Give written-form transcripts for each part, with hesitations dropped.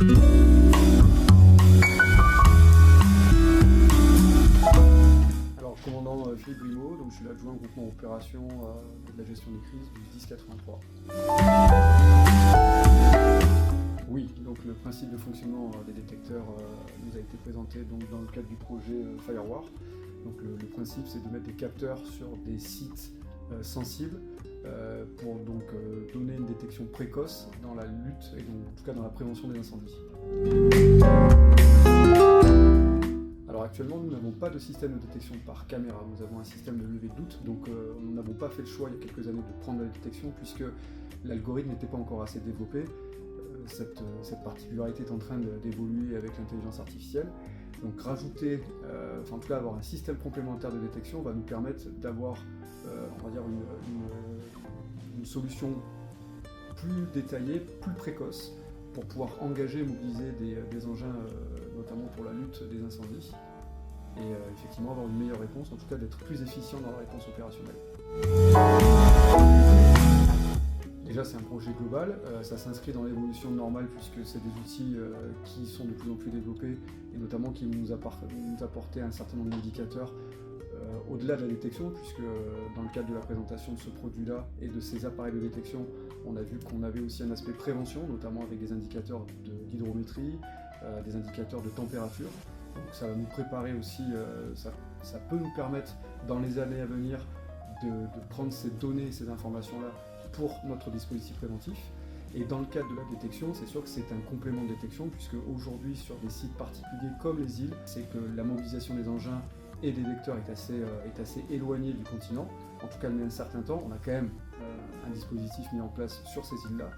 Alors, commandant Philippe Grimaud, donc je suis l'adjoint au groupement opération et de la gestion des crises du 1083. Oui, donc le principe de fonctionnement des détecteurs nous a été présenté donc, dans le cadre du projet Firewar. Donc le principe, c'est de mettre des capteurs sur des sites sensibles pour donc donner une détection précoce dans la lutte et donc, en tout cas dans la prévention des incendies. Alors actuellement, nous n'avons pas de système de détection par caméra, nous avons un système de levée de doute, donc nous n'avons pas fait le choix il y a quelques années de prendre la détection puisque l'algorithme n'était pas encore assez développé. Cette particularité est en train d'évoluer avec l'intelligence artificielle. Donc rajouter, en tout cas avoir un système complémentaire de détection va nous permettre d'avoir, on va dire, une solution plus détaillée, plus précoce, pour pouvoir engager et mobiliser des engins, notamment pour la lutte des incendies, et effectivement avoir une meilleure réponse, en tout cas d'être plus efficient dans la réponse opérationnelle. Déjà, c'est un projet global, ça s'inscrit dans l'évolution normale puisque c'est des outils qui sont de plus en plus développés et notamment qui nous apporter un certain nombre d'indicateurs au-delà de la détection, puisque dans le cadre de la présentation de ce produit-là et de ces appareils de détection, on a vu qu'on avait aussi un aspect prévention, notamment avec des indicateurs d'hydrométrie, des indicateurs de température. Donc ça va nous préparer aussi, ça peut nous permettre dans les années à venir de prendre ces données, ces informations-là pour notre dispositif préventif. Et dans le cadre de la détection, c'est sûr que c'est un complément de détection, puisque aujourd'hui sur des sites particuliers comme les îles, c'est que la mobilisation des engins et des détecteurs est assez éloignée du continent. En tout cas, il y a un certain temps, on a quand même un dispositif mis en place sur ces îles-là.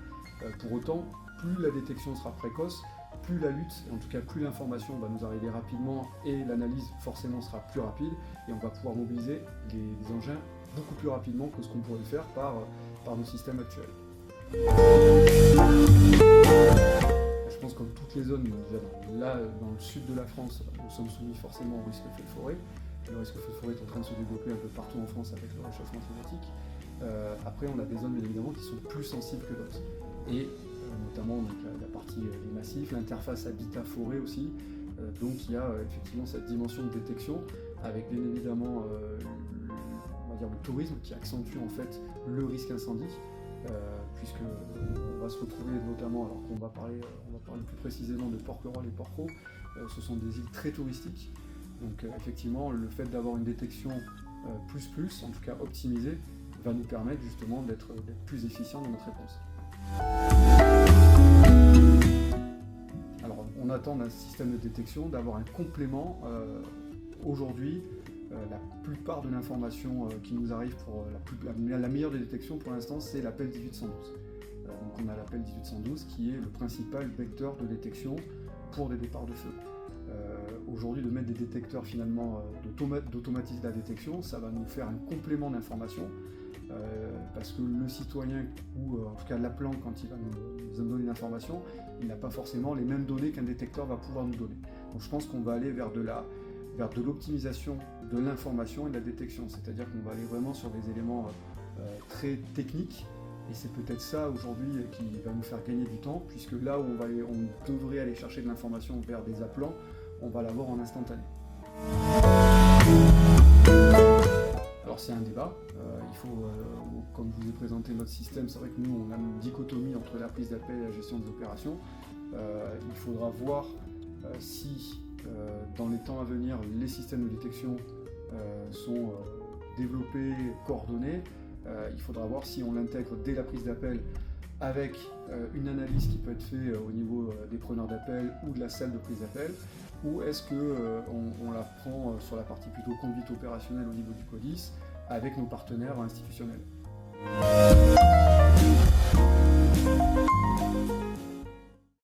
Pour autant, plus la détection sera précoce, plus la lutte, et en tout cas plus l'information va nous arriver rapidement et l'analyse forcément sera plus rapide et on va pouvoir mobiliser les engins beaucoup plus rapidement que ce qu'on pourrait le faire par nos systèmes actuels. Je pense que comme toutes les zones, là dans le sud de la France, nous sommes soumis forcément au risque de feu de forêt. Le risque de feu de forêt est en train de se développer un peu partout en France avec le réchauffement climatique. Après, on a des zones bien évidemment qui sont plus sensibles que d'autres. Et notamment donc, la partie des massifs, l'interface habitat-forêt aussi. Donc il y a effectivement cette dimension de détection avec bien évidemment on va dire le tourisme qui accentue en fait le risque incendie. Puisque on va se retrouver notamment, alors qu'on va parler plus précisément de Porquerolles et Porquerolles, ce sont des îles très touristiques, donc effectivement le fait d'avoir une détection plus, en tout cas optimisée, va nous permettre justement d'être plus efficient dans notre réponse. Alors on attend d'un système de détection d'avoir un complément. Aujourd'hui, la plupart de l'information qui nous arrive pour la meilleure des détections pour l'instant, c'est l'appel 1812. Donc on a l'appel 1812 qui est le principal vecteur de détection pour des départs de feu. Aujourd'hui, de mettre des détecteurs finalement, d'automatiser la détection, ça va nous faire un complément d'information parce que le citoyen, ou en tout cas l'appelant quand il va nous donner l'information, il n'a pas forcément les mêmes données qu'un détecteur va pouvoir nous donner. Donc je pense qu'on va aller vers de l'optimisation de l'information et de la détection, c'est-à-dire qu'on va aller vraiment sur des éléments très techniques, et c'est peut-être ça aujourd'hui qui va nous faire gagner du temps, puisque là où on devrait aller chercher de l'information vers des appelants, on va l'avoir en instantané. Alors c'est un débat, il faut, comme je vous ai présenté notre système, c'est vrai que nous on a une dichotomie entre la prise d'appel et la gestion des opérations. Il faudra voir si dans les temps à venir, les systèmes de détection sont développés, coordonnés. Il faudra voir si on l'intègre dès la prise d'appel avec une analyse qui peut être faite au niveau des preneurs d'appel ou de la salle de prise d'appel, ou est-ce qu'on la prend sur la partie plutôt conduite opérationnelle au niveau du CODIS avec nos partenaires institutionnels.